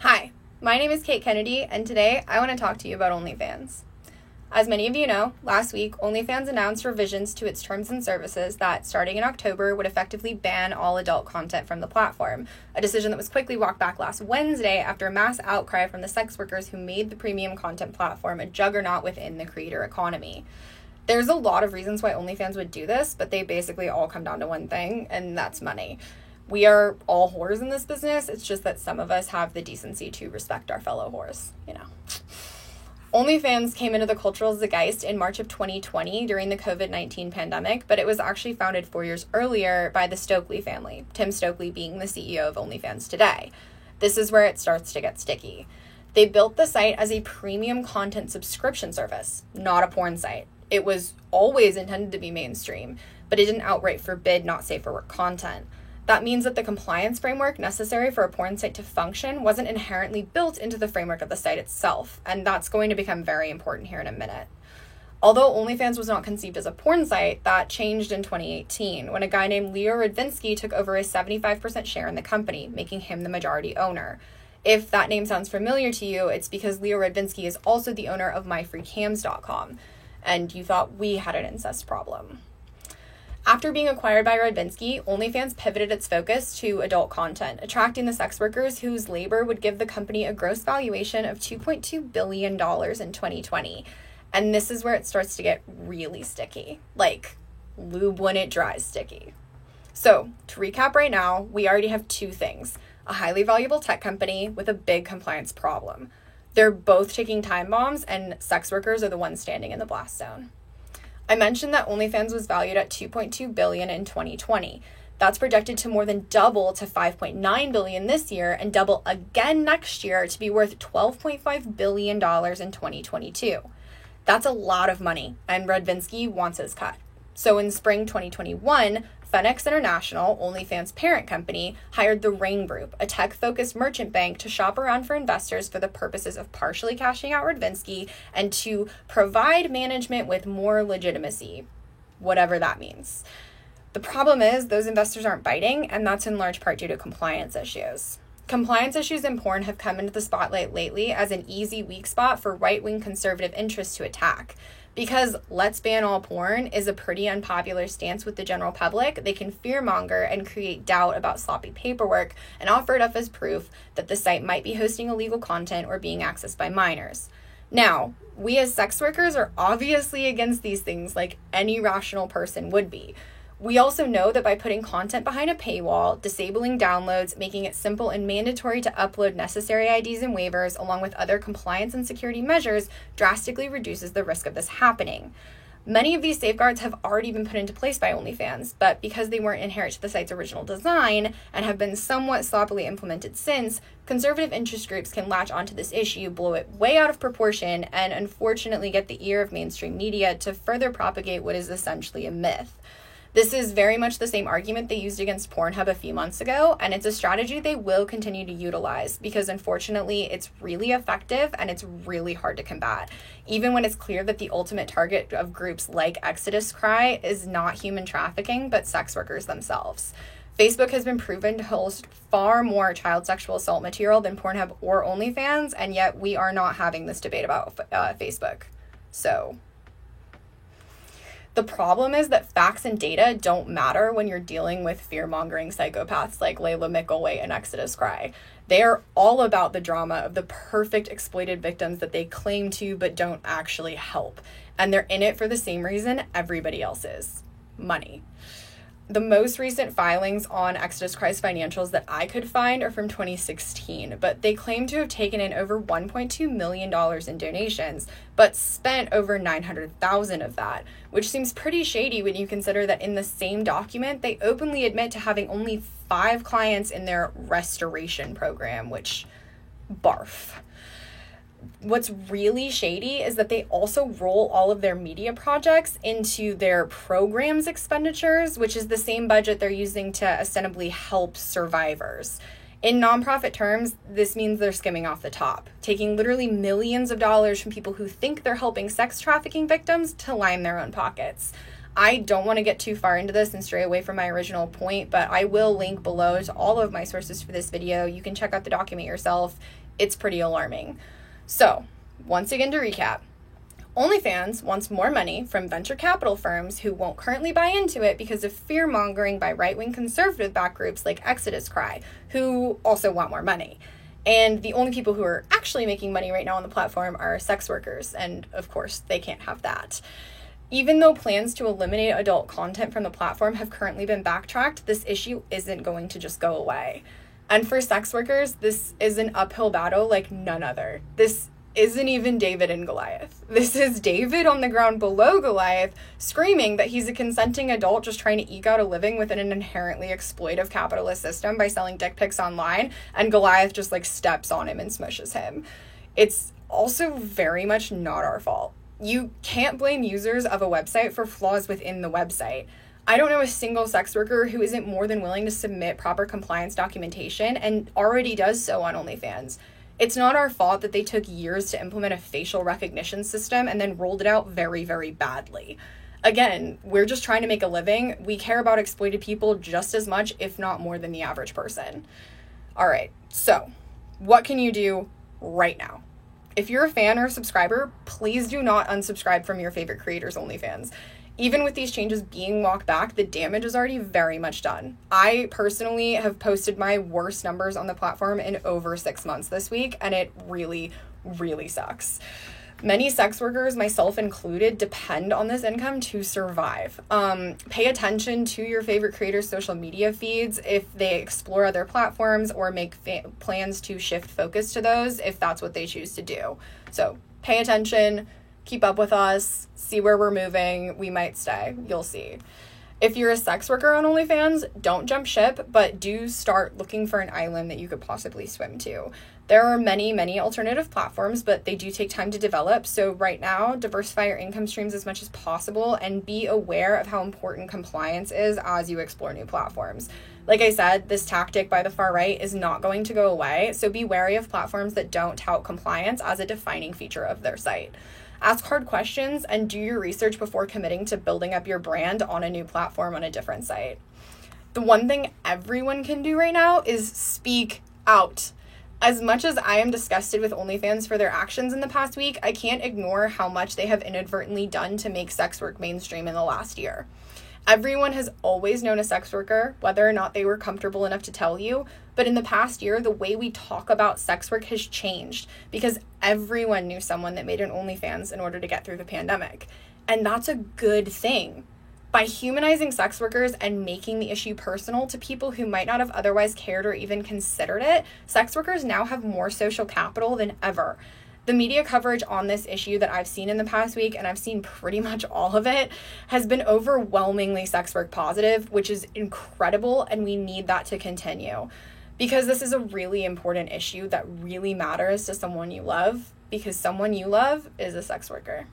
Hi, my name is Kate Kennedy, and today I want to talk to you about OnlyFans. As many of you know, last week, OnlyFans announced revisions to its terms and services that, starting in October, would effectively ban all adult content from the platform, a decision that was quickly walked back last Wednesday after a mass outcry from the sex workers who made the premium content platform a juggernaut within the creator economy. There's a lot of reasons why OnlyFans would do this, but they basically all come down to one thing, and that's money. We are all whores in this business. It's just that some of us have the decency to respect our fellow whores, OnlyFans came into the cultural zeitgeist in March of 2020 during the COVID-19 pandemic, but it was actually founded 4 years earlier by the Stokely family, Tim Stokely being the CEO of OnlyFans today. This is where it starts to get sticky. They built the site as a premium content subscription service, not a porn site. It was always intended to be mainstream, but it didn't outright forbid not safe for work content. That means that the compliance framework necessary for a porn site to function wasn't inherently built into the framework of the site itself, and that's going to become very important here in a minute. Although OnlyFans was not conceived as a porn site, that changed in 2018 when a guy named Leo Radvinsky took over a 75% share in the company, making him the majority owner. If that name sounds familiar to you, it's because Leo Radvinsky is also the owner of MyFreeCams.com, and you thought we had an incest problem. After being acquired by Radvinsky, OnlyFans pivoted its focus to adult content, attracting the sex workers whose labor would give the company a gross valuation of $2.2 billion in 2020. And this is where it starts to get really sticky, like lube when it dries sticky. So, to recap right now, we already have two things: a highly valuable tech company with a big compliance problem. They're both taking time bombs, and sex workers are the ones standing in the blast zone. I mentioned that OnlyFans was valued at $2.2 billion in 2020. That's projected to more than double to $5.9 billion this year and double again next year to be worth $12.5 billion in 2022. That's a lot of money, and Radvinsky wants his cut. So in spring 2021, FedEx International, OnlyFans' parent company, hired the Rain Group, a tech-focused merchant bank, to shop around for investors for the purposes of partially cashing out Radvinsky and to provide management with more legitimacy, whatever that means. The problem is those investors aren't biting, and that's in large part due to compliance issues. Compliance issues in porn have come into the spotlight lately as an easy weak spot for right-wing conservative interests to attack. Because let's ban all porn is a pretty unpopular stance with the general public, they can fearmonger and create doubt about sloppy paperwork and offer it up as proof that the site might be hosting illegal content or being accessed by minors. Now, we as sex workers are obviously against these things like any rational person would be. We also know that by putting content behind a paywall, disabling downloads, making it simple and mandatory to upload necessary IDs and waivers, along with other compliance and security measures, drastically reduces the risk of this happening. Many of these safeguards have already been put into place by OnlyFans, but because they weren't inherent to the site's original design and have been somewhat sloppily implemented since, conservative interest groups can latch onto this issue, blow it way out of proportion, and unfortunately get the ear of mainstream media to further propagate what is essentially a myth. This is very much the same argument they used against Pornhub a few months ago, and it's a strategy they will continue to utilize because, unfortunately, it's really effective and it's really hard to combat, even when it's clear that the ultimate target of groups like Exodus Cry is not human trafficking, but sex workers themselves. Facebook has been proven to host far more child sexual assault material than Pornhub or OnlyFans, and yet we are not having this debate about Facebook. So the problem is that facts and data don't matter when you're dealing with fear-mongering psychopaths like Layla Mickleway and Exodus Cry. They are all about the drama of the perfect exploited victims that they claim to but don't actually help. And they're in it for the same reason everybody else is: money. The most recent filings on Exodus Cry's financials that I could find are from 2016, but they claim to have taken in over $1.2 million in donations, but spent over $900,000 of that, which seems pretty shady when you consider that in the same document, they openly admit to having only 5 clients in their restoration program, which, barf. What's really shady is that they also roll all of their media projects into their programs expenditures, which is the same budget they're using to ostensibly help survivors. In nonprofit terms, this means they're skimming off the top, taking literally millions of dollars from people who think they're helping sex trafficking victims to line their own pockets. I don't want to get too far into this and stray away from my original point, but I will link below to all of my sources for this video. You can check out the document yourself. It's pretty alarming. So, once again to recap, OnlyFans wants more money from venture capital firms who won't currently buy into it because of fear-mongering by right-wing conservative back groups like Exodus Cry, who also want more money. And the only people who are actually making money right now on the platform are sex workers, and of course, they can't have that. Even though plans to eliminate adult content from the platform have currently been backtracked, this issue isn't going to just go away. And for sex workers, this is an uphill battle like none other. This isn't even David and Goliath. This is David on the ground below Goliath, screaming that he's a consenting adult just trying to eke out a living within an inherently exploitive capitalist system by selling dick pics online, and Goliath just like steps on him and smushes him. It's also very much not our fault. You can't blame users of a website for flaws within the website. I don't know a single sex worker who isn't more than willing to submit proper compliance documentation and already does so on OnlyFans. It's not our fault that they took years to implement a facial recognition system and then rolled it out very, very badly. Again, we're just trying to make a living. We care about exploited people just as much, if not more, than the average person. All right, so what can you do right now? If you're a fan or a subscriber, please do not unsubscribe from your favorite creators' OnlyFans. Even with these changes being walked back, the damage is already very much done. I personally have posted my worst numbers on the platform in over 6 months this week, and it really, really sucks. Many sex workers, myself included, depend on this income to survive. Pay attention to your favorite creators' social media feeds if they explore other platforms or make plans to shift focus to those if that's what they choose to do. So pay attention. Keep up with us, see where we're moving. We might stay. You'll see. If you're a sex worker on OnlyFans, don't jump ship, but do start looking for an island that you could possibly swim to. There are many, many alternative platforms, but they do take time to develop. So right now, diversify your income streams as much as possible and be aware of how important compliance is as you explore new platforms. Like I said, this tactic by the far right is not going to go away, so be wary of platforms that don't tout compliance as a defining feature of their site. Ask hard questions and do your research before committing to building up your brand on a new platform on a different site. The one thing everyone can do right now is speak out. As much as I am disgusted with OnlyFans for their actions in the past week, I can't ignore how much they have inadvertently done to make sex work mainstream in the last year. Everyone has always known a sex worker, whether or not they were comfortable enough to tell you, but in the past year, the way we talk about sex work has changed because everyone knew someone that made an OnlyFans in order to get through the pandemic. And that's a good thing. By humanizing sex workers and making the issue personal to people who might not have otherwise cared or even considered it, sex workers now have more social capital than ever. The media coverage on this issue that I've seen in the past week, and I've seen pretty much all of it, has been overwhelmingly sex work positive, which is incredible, and we need that to continue. Because this is a really important issue that really matters to someone you love, because someone you love is a sex worker.